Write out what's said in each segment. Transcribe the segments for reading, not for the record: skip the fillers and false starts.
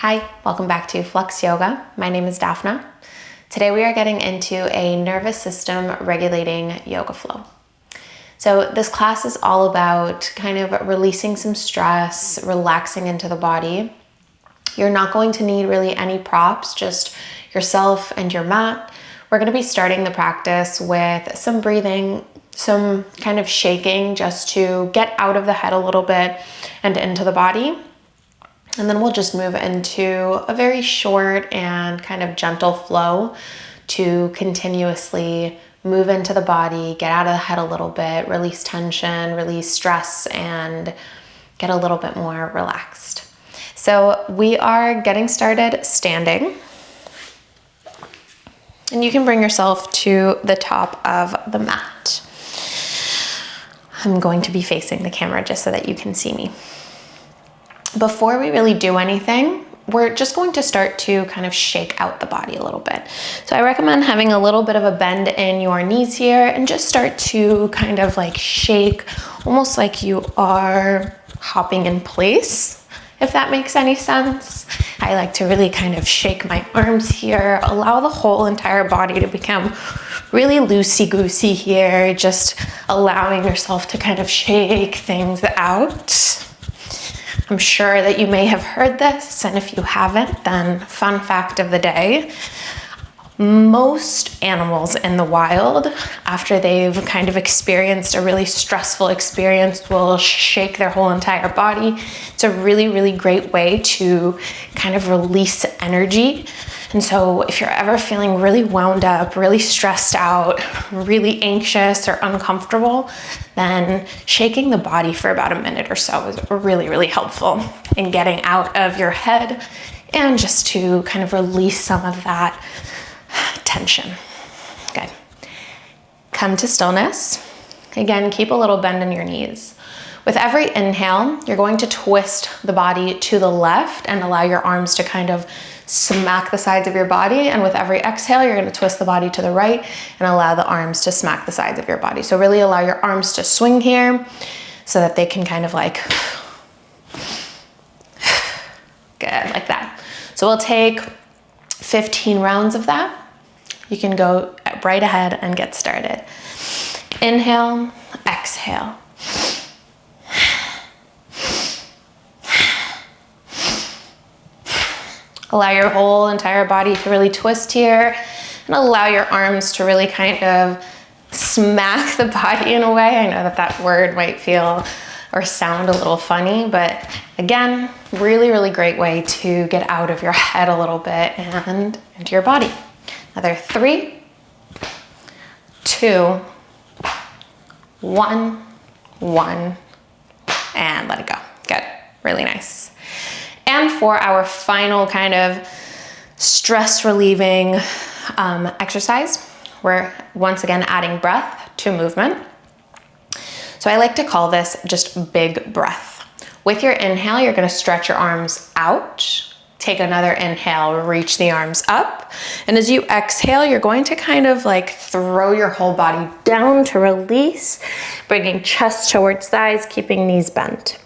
Hi, welcome back to Flux Yoga. My name is Daphna. Today we are getting into a nervous system regulating yoga flow. So this class is all about kind of releasing some stress, relaxing into the body. You're not going to need really any props, just yourself and your mat. We're going to be starting the practice with some breathing, some kind of shaking just to get out of the head a little bit and into the body. And then we'll just move into a very short and kind of gentle flow to continuously move into the body, get out of the head a little bit, release tension, release stress, and get a little bit more relaxed. So we are getting started standing. And you can bring yourself to the top of the mat. I'm going to be facing the camera just so that you can see me. Before we really do anything, we're just going to start to kind of shake out the body a little bit. So I recommend having a little bit of a bend in your knees here and just start to kind of like shake, almost like you are hopping in place, if that makes any sense. I like to really kind of shake my arms here, allow the whole entire body to become really loosey-goosey here, just allowing yourself to kind of shake things out. I'm sure that you may have heard this, and if you haven't, then fun fact of the day, most animals in the wild, after they've kind of experienced a really stressful experience, will shake their whole entire body. It's a really, really great way to kind of release energy. And so if you're ever feeling really wound up, really stressed out, really anxious or uncomfortable, then shaking the body for about a minute or so is really, really helpful in getting out of your head and just to kind of release some of that tension. Good. Come to stillness. Again, keep a little bend in your knees. With every inhale, you're going to twist the body to the left and allow your arms to kind of smack the sides of your body. And with every exhale, you're going to twist the body to the right and allow the arms to smack the sides of your body. So really allow your arms to swing here so that they can kind of like, good, like that. So we'll take 15 rounds of that. You can go right ahead and get started. Inhale, exhale. Allow your whole entire body to really twist here and allow your arms to really kind of smack the body in a way. I know that that word might feel or sound a little funny, but again, really, really great way to get out of your head a little bit and into your body. Another 3, 2, 1, and let it go. Good, really nice. And for our final kind of stress relieving exercise, we're once again adding breath to movement. So I like to call this just big breath. With your inhale, you're going to stretch your arms out. Take another inhale, reach the arms up. And as you exhale, you're going to kind of like throw your whole body down to release, bringing chest towards thighs, keeping knees bent.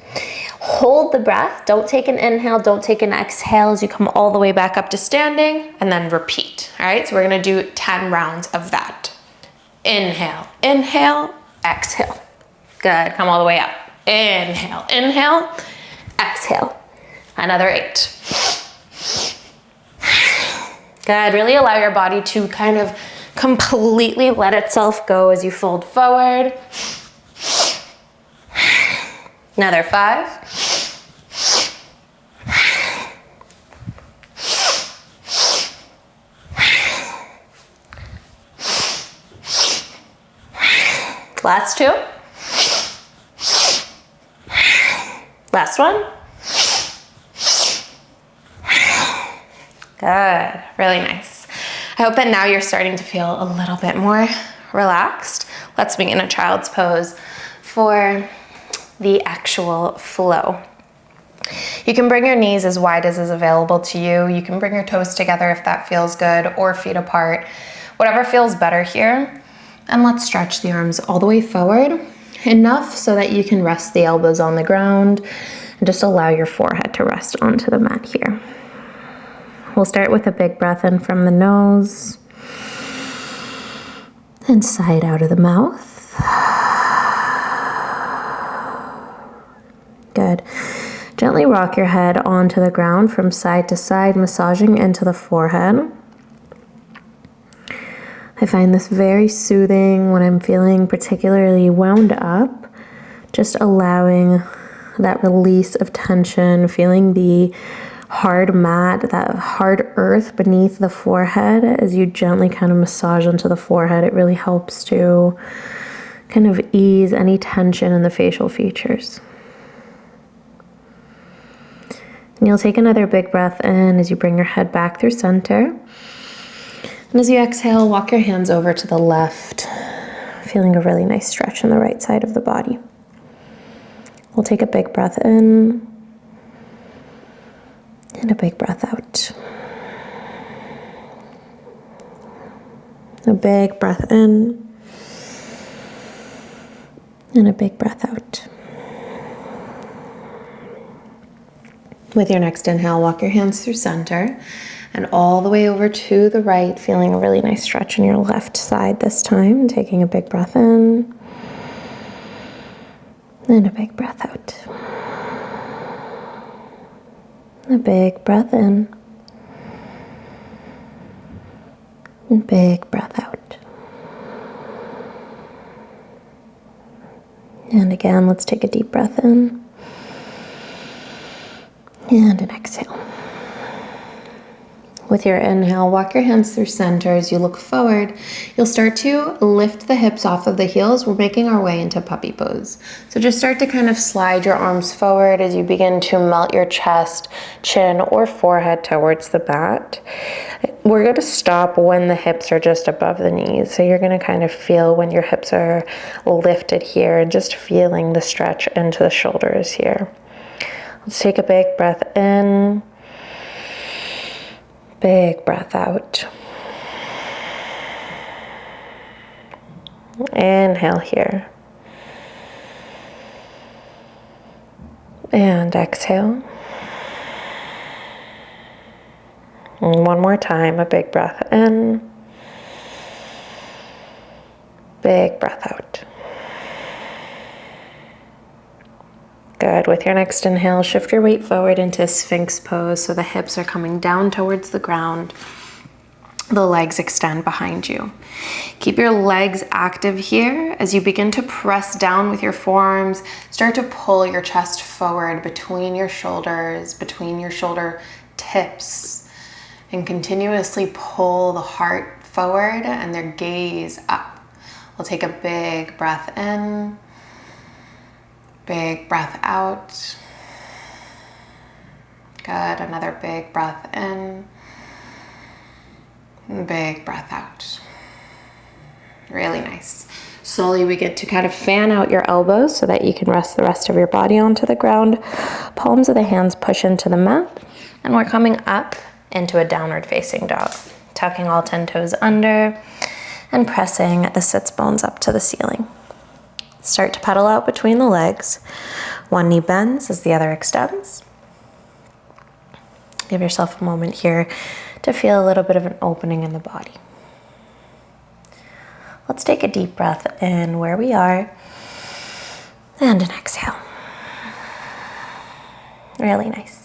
Hold the breath. Don't take an inhale, don't take an exhale as you come all the way back up to standing, and then repeat. All right, so we're gonna do 10 rounds of that. Inhale, inhale, exhale. Good, come all the way up. Inhale, inhale, exhale. Another 8. Good, really allow your body to kind of completely let itself go as you fold forward. Another 5. Last 2. Last 1. Good, really nice. I hope that now you're starting to feel a little bit more relaxed. Let's begin a child's pose for the actual flow. You can bring your knees as wide as is available to you. You can bring your toes together if that feels good, or feet apart, whatever feels better here. And let's stretch the arms all the way forward, enough so that you can rest the elbows on the ground and just allow your forehead to rest onto the mat here. We'll start with a big breath in from the nose and sigh it out of the mouth. Good. Gently rock your head onto the ground from side to side, massaging into the forehead. I find this very soothing when I'm feeling particularly wound up, just allowing that release of tension, feeling the hard mat, that hard earth beneath the forehead as you gently kind of massage into the forehead. It really helps to kind of ease any tension in the facial features. And you'll take another big breath in as you bring your head back through center. And as you exhale, walk your hands over to the left, feeling a really nice stretch on the right side of the body. We'll take a big breath in and a big breath out. A big breath in and a big breath out. With your next inhale, walk your hands through center and all the way over to the right, feeling a really nice stretch on your left side this time. Taking a big breath in and a big breath out. A big breath in and big breath out. And again, let's take a deep breath in and an exhale. With your inhale, walk your hands through center. As you look forward, you'll start to lift the hips off of the heels. We're making our way into puppy pose. So just start to kind of slide your arms forward as you begin to melt your chest, chin, or forehead towards the mat. We're going to stop when the hips are just above the knees. So you're going to kind of feel when your hips are lifted here and just feeling the stretch into the shoulders here. Let's take a big breath in. Big breath out. Inhale here. And exhale. And one more time, a big breath in. Big breath out. Good. With your next inhale, shift your weight forward into Sphinx pose so the hips are coming down towards the ground. The legs extend behind you. Keep your legs active here as you begin to press down with your forearms. Start to pull your chest forward between your shoulders, between your shoulder tips, and continuously pull the heart forward and their gaze up. We'll take a big breath in. Big breath out. Good. Another big breath in. Big breath out. Really nice. Slowly we get to kind of fan out your elbows so that you can rest the rest of your body onto the ground. Palms of the hands push into the mat. And we're coming up into a downward facing dog. Tucking all 10 toes under and pressing the sits bones up to the ceiling. Start to pedal out between the legs. One knee bends as the other extends. Give yourself a moment here to feel a little bit of an opening in the body. Let's take a deep breath in where we are and an exhale. Really nice.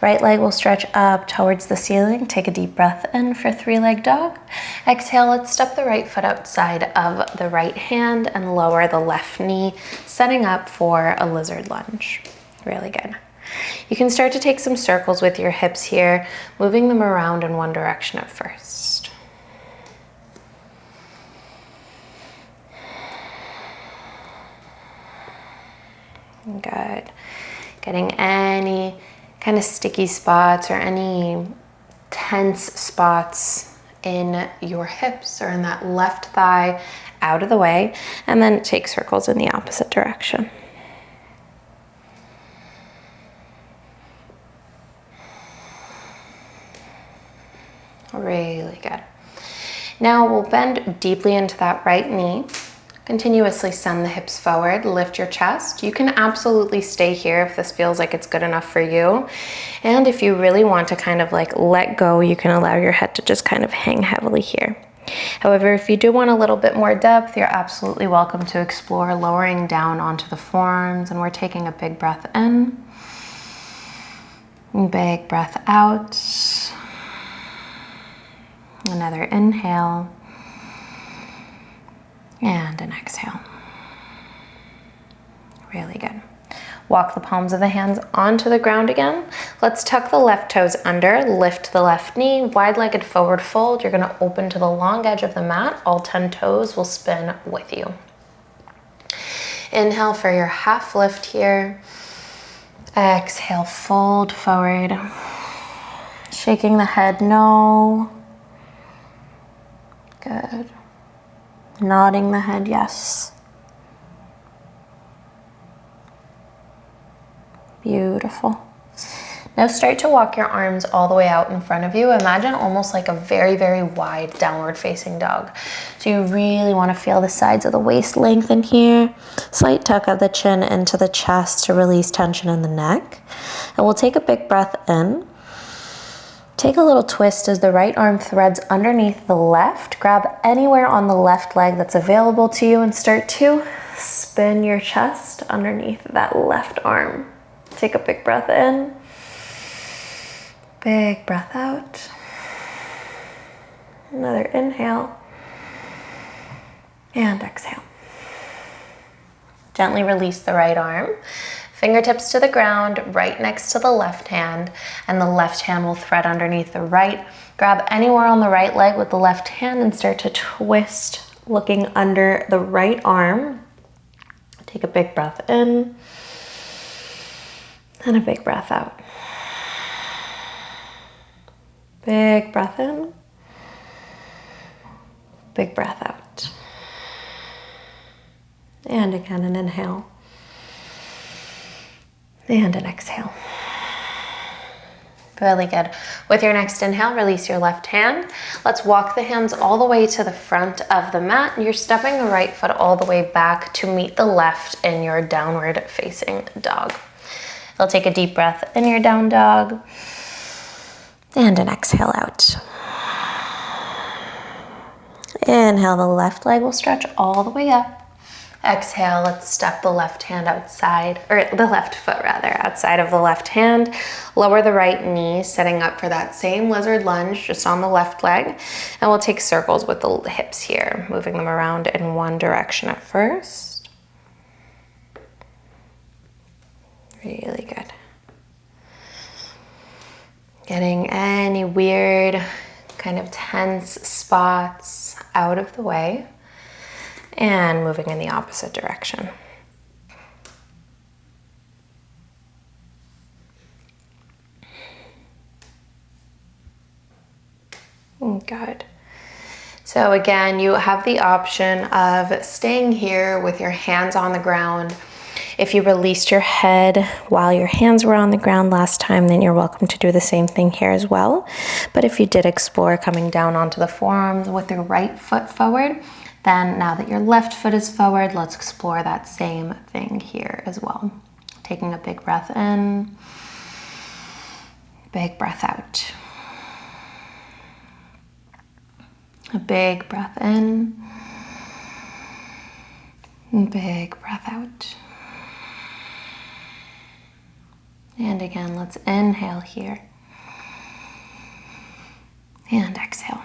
Right leg will stretch up towards the ceiling. Take a deep breath in for three-leg dog. Exhale, let's step the right foot outside of the right hand and lower the left knee, setting up for a lizard lunge. Really good. You can start to take some circles with your hips here, moving them around in one direction at first. Good. Getting any kind of sticky spots or any tense spots in your hips or in that left thigh out of the way, and then take circles in the opposite direction. Really good. Now we'll bend deeply into that right knee. Continuously send the hips forward, lift your chest. You can absolutely stay here if this feels like it's good enough for you. And if you really want to kind of like let go, you can allow your head to just kind of hang heavily here. However, if you do want a little bit more depth, you're absolutely welcome to explore lowering down onto the forearms, and we're taking a big breath in, big breath out, another inhale, and an exhale. Really good. Walk the palms of the hands onto the ground again. Let's tuck the left toes under, lift the left knee, wide-legged forward fold. You're gonna open to the long edge of the mat. All 10 toes will spin with you. Inhale for your half lift here. Exhale, fold forward. Shaking the head, no. Good. Nodding the head, yes. Beautiful. Now start to walk your arms all the way out in front of you. Imagine almost like a very, very wide downward facing dog. So you really want to feel the sides of the waist lengthen here. Slight tuck of the chin into the chest to release tension in the neck. And we'll take a big breath in. Take a little twist as the right arm threads underneath the left. Grab anywhere on the left leg that's available to you and start to spin your chest underneath that left arm. Take a big breath in, big breath out. Another inhale and exhale. Gently release the right arm. Fingertips to the ground, right next to the left hand, and the left hand will thread underneath the right. Grab anywhere on the right leg with the left hand and start to twist, looking under the right arm. Take a big breath in. And a big breath out. Big breath in. Big breath out. And again, an inhale. And an exhale. Really good. With your next inhale, release your left hand. Let's walk the hands all the way to the front of the mat. You're stepping the right foot all the way back to meet the left in your downward facing dog. You'll take a deep breath in your down dog and an exhale out. Inhale, the left leg will stretch all the way up. Exhale, let's step the left hand outside, or the left foot rather, outside of the left hand. Lower the right knee, setting up for that same lizard lunge just on the left leg. And we'll take circles with the hips here, moving them around in one direction at first. Really good. Getting any weird kind of tense spots out of the way and moving in the opposite direction. Good. So again, you have the option of staying here with your hands on the ground. If you released your head while your hands were on the ground last time, then you're welcome to do the same thing here as well. But if you did explore coming down onto the forearms with your right foot forward, then now that your left foot is forward, let's explore that same thing here as well. Taking a big breath in, big breath out. A big breath in, big breath out. And again, let's inhale here and exhale.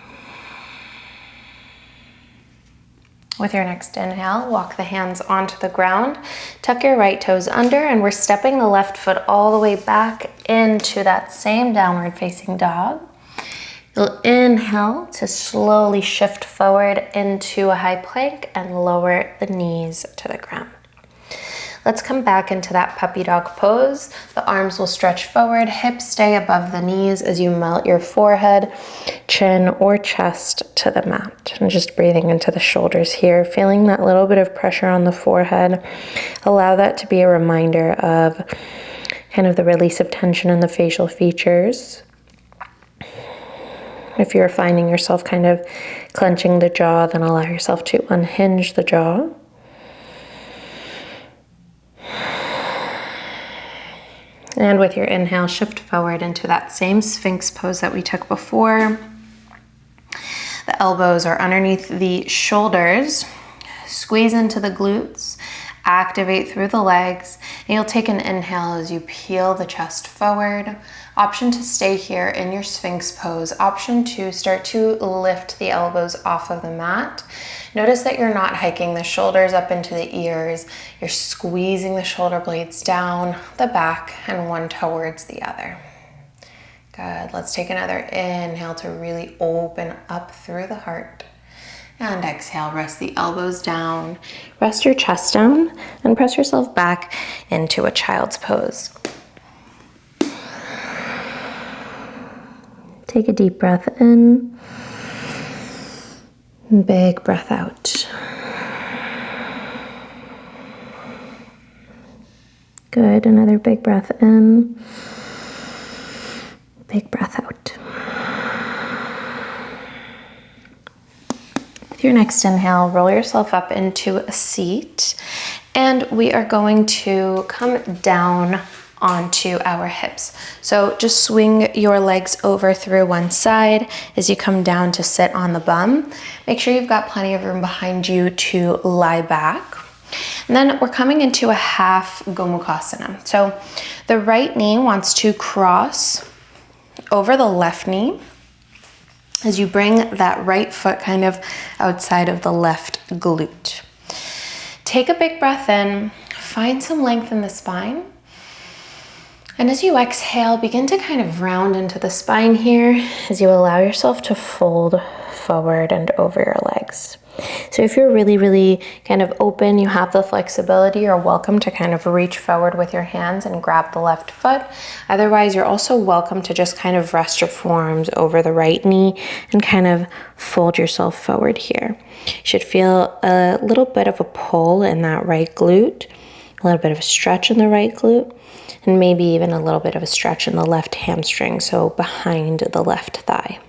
With your next inhale, walk the hands onto the ground, tuck your right toes under, and we're stepping the left foot all the way back into that same downward facing dog. You'll inhale to slowly shift forward into a high plank and lower the knees to the ground. Let's come back into that puppy dog pose. The arms will stretch forward, hips stay above the knees as you melt your forehead, chin, or chest to the mat. And just breathing into the shoulders here, feeling that little bit of pressure on the forehead. Allow that to be a reminder of kind of the release of tension in the facial features. If you're finding yourself kind of clenching the jaw, then allow yourself to unhinge the jaw. And with your inhale, shift forward into that same Sphinx pose that we took before. The elbows are underneath the shoulders. Squeeze into the glutes. Activate through the legs. And you'll take an inhale as you peel the chest forward. Option to stay here in your Sphinx pose. Option to start to lift the elbows off of the mat. Notice that you're not hiking the shoulders up into the ears. You're squeezing the shoulder blades down, the back, and one towards the other. Good. Let's take another inhale to really open up through the heart. And exhale, rest the elbows down. Rest your chest down and press yourself back into a child's pose. Take a deep breath in. Big breath out. Good. Another big breath in. Big breath out. With your next inhale, roll yourself up into a seat, and we are going to come down onto our hips. So just swing your legs over through one side as you come down to sit on the bum. Make sure you've got plenty of room behind you to lie back. And then we're coming into a half Gomukhasana. So the right knee wants to cross over the left knee as you bring that right foot kind of outside of the left glute. Take a big breath in, find some length in the spine. And as you exhale, begin to kind of round into the spine here as you allow yourself to fold forward and over your legs. So if you're really kind of open, you have the flexibility, you're welcome to kind of reach forward with your hands and grab the left foot. Otherwise, you're also welcome to just kind of rest your forearms over the right knee and kind of fold yourself forward here. You should feel a little bit of a pull in that right glute, a little bit of a stretch in the right glute, and maybe even a little bit of a stretch in the left hamstring, so behind the left thigh.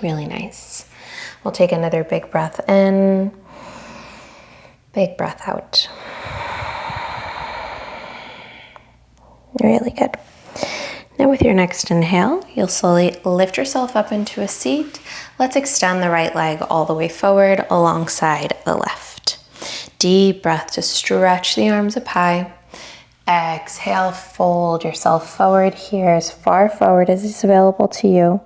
Really nice. We'll take another big breath in, big breath out. Really good. Now with your next inhale, you'll slowly lift yourself up into a seat. Let's extend the right leg all the way forward alongside the left. Deep breath to stretch the arms up high. Exhale, fold yourself forward here, as far forward as is available to you.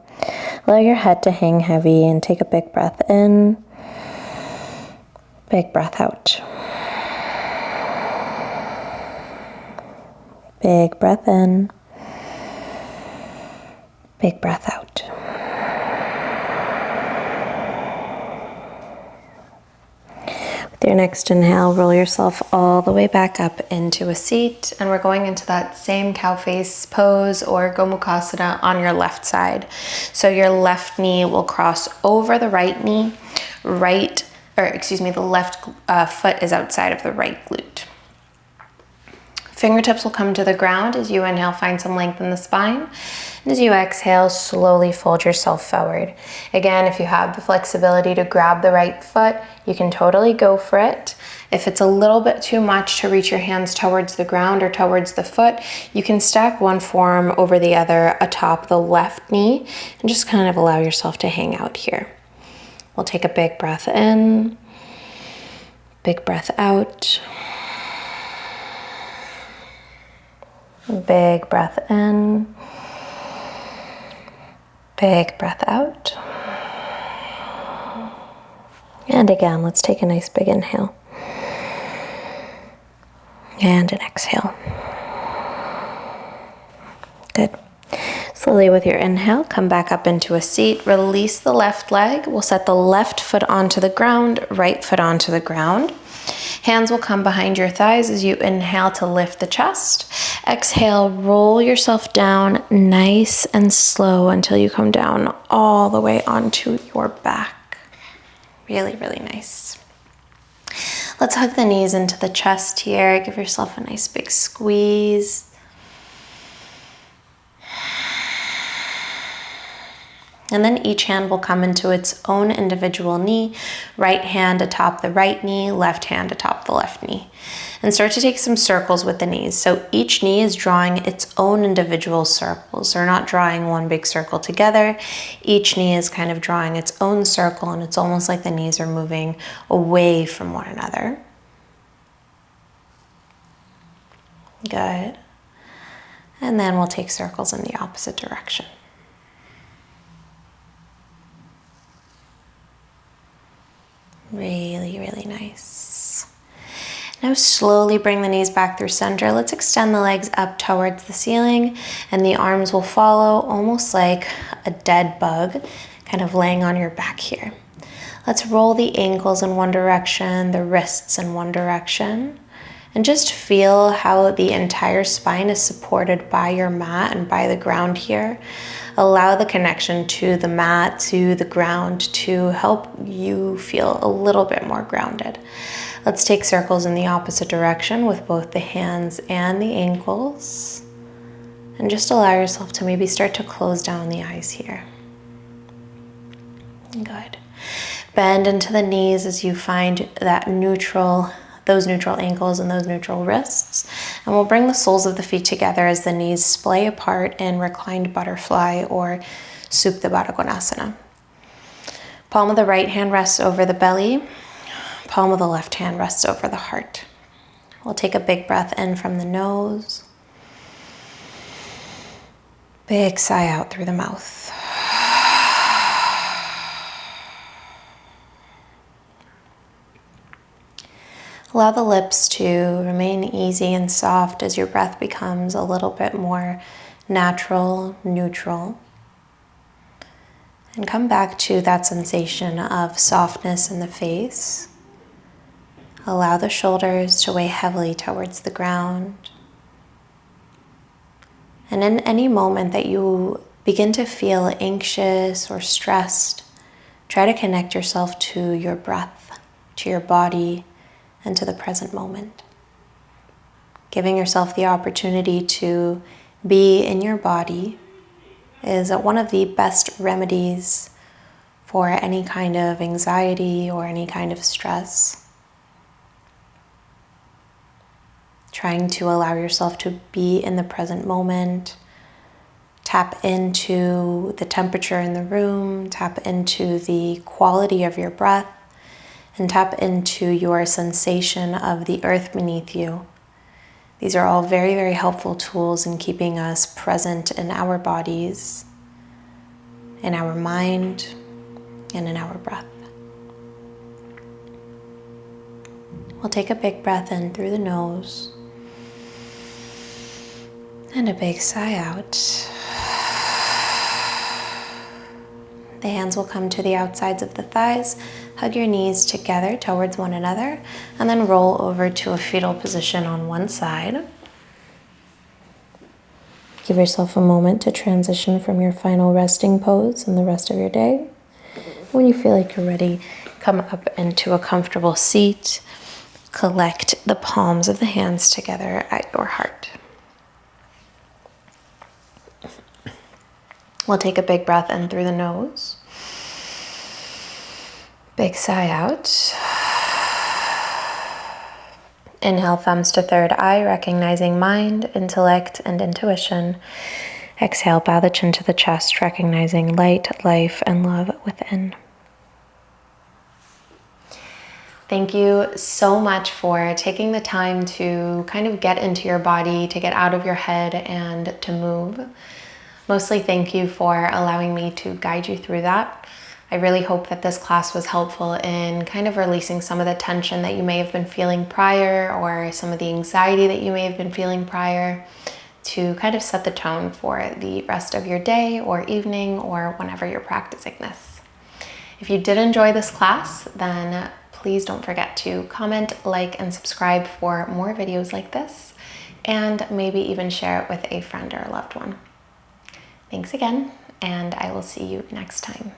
Allow your head to hang heavy and take a big breath in, big breath out. Big breath in, big breath out. With your next inhale, roll yourself all the way back up into a seat, and we're going into that same cow face pose or Gomukhasana on your left side. So your left knee will cross over the right knee, the left foot is outside of the right glute. Fingertips will come to the ground as you inhale, find some length in the spine. And as you exhale, slowly fold yourself forward. Again, if you have the flexibility to grab the right foot, you can totally go for it. If it's a little bit too much to reach your hands towards the ground or towards the foot, you can stack one forearm over the other atop the left knee and just kind of allow yourself to hang out here. We'll take a big breath in, big breath out. Big breath in, big breath out. And again, let's take a nice big inhale. And an exhale. Good. Slowly with your inhale, come back up into a seat. Release the left leg. We'll set the left foot onto the ground, right foot onto the ground. Hands will come behind your thighs as you inhale to lift the chest. Exhale, roll yourself down nice and slow until you come down all the way onto your back. Really, really nice. Let's hug the knees into the chest here. Give yourself a nice big squeeze. And then each hand will come into its own individual knee, right hand atop the right knee, left hand atop the left knee. And start to take some circles with the knees. So each knee is drawing its own individual circles. They're not drawing one big circle together. Each knee is kind of drawing its own circle, and it's almost like the knees are moving away from one another. Good. And then we'll take circles in the opposite direction. Really, really nice. Now slowly bring the knees back through center. Let's extend the legs up towards the ceiling, and the arms will follow almost like a dead bug, kind of laying on your back here. Let's roll the ankles in one direction, the wrists in one direction, and just feel how the entire spine is supported by your mat and by the ground here. Allow the connection to the mat, to the ground, to help you feel a little bit more grounded. Let's take circles in the opposite direction with both the hands and the ankles. And just allow yourself to maybe start to close down the eyes here. Good. Bend into the knees as you find that those neutral ankles and those neutral wrists. And we'll bring the soles of the feet together as the knees splay apart in reclined butterfly or Supta Baddha Konasana. Palm of the right hand rests over the belly. Palm of the left hand rests over the heart. We'll take a big breath in from the nose. Big sigh out through the mouth. Allow the lips to remain easy and soft as your breath becomes a little bit more natural, neutral. And come back to that sensation of softness in the face. Allow the shoulders to weigh heavily towards the ground. And in any moment that you begin to feel anxious or stressed, try to connect yourself to your breath, to your body, and to the present moment. Giving yourself the opportunity to be in your body is one of the best remedies for any kind of anxiety or any kind of stress. Trying to allow yourself to be in the present moment, tap into the temperature in the room, tap into the quality of your breath, and tap into your sensation of the earth beneath you. These are all very, very helpful tools in keeping us present in our bodies, in our mind, and in our breath. We'll take a big breath in through the nose and a big sigh out. The hands will come to the outsides of the thighs. Hug your knees together towards one another, and then roll over to a fetal position on one side. Give yourself a moment to transition from your final resting pose and the rest of your day. When you feel like you're ready, come up into a comfortable seat. Collect the palms of the hands together at your heart. We'll take a big breath in through the nose. Big sigh out. Inhale, thumbs to third eye, recognizing mind, intellect, and intuition. Exhale, bow the chin to the chest, recognizing light, life, and love within. Thank you so much for taking the time to kind of get into your body, to get out of your head, and to move. Mostly thank you for allowing me to guide you through that. I really hope that this class was helpful in kind of releasing some of the tension that you may have been feeling prior, or some of the anxiety that you may have been feeling prior, to kind of set the tone for the rest of your day or evening or whenever you're practicing this. If you did enjoy this class, then please don't forget to comment, like, and subscribe for more videos like this, and maybe even share it with a friend or a loved one. Thanks again, and I will see you next time.